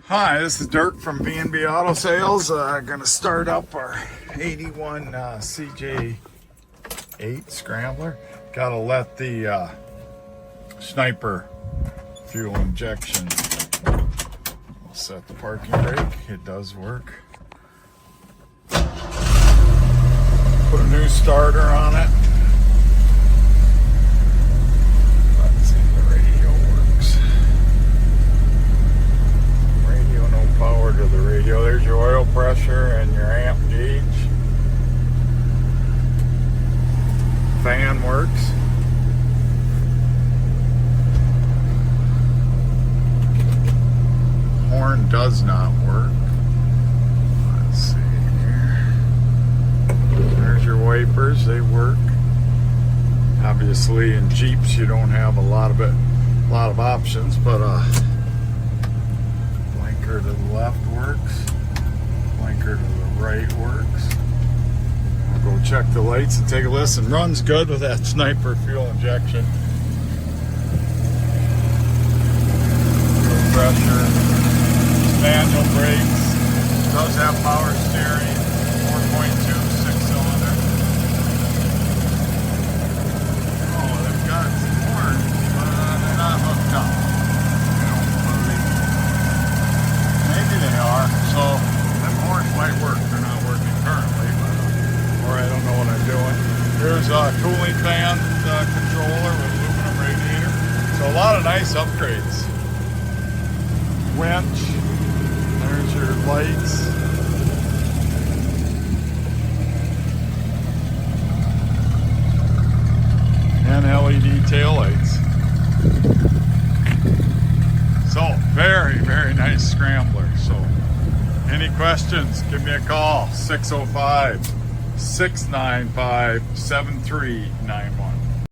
Hi, this is Dirk from B&B Auto Sales. Gonna start up our 81 CJ8 Scrambler. Gotta let the sniper fuel injection. We'll set the parking brake. It does work. Put a new starter on it. Let's see if the radio works. No power to the radio. There's your oil pressure and your amp gauge. Fan works. Horn does not work. Let's see here. There's your wipers. They work. Obviously in Jeeps you don't have a lot of options, but blinker to the left works. Blinker to the right works. I'll go check the lights and take a listen. Runs good with that sniper fuel injection. Fuel pressure. Manual brakes. Does have power steering. 4.2 6-cylinder. Oh, they've got some horns, but they're not hooked up. Maybe they are, so them horns might work. They're not working currently, but, or I don't know what I'm doing. Here's a cooling fan controller with aluminum radiator. So a lot of nice upgrades. Winch. There's your lights. And LED taillights. So, very, very nice Scrambler. So, any questions, give me a call, 605-695-7391.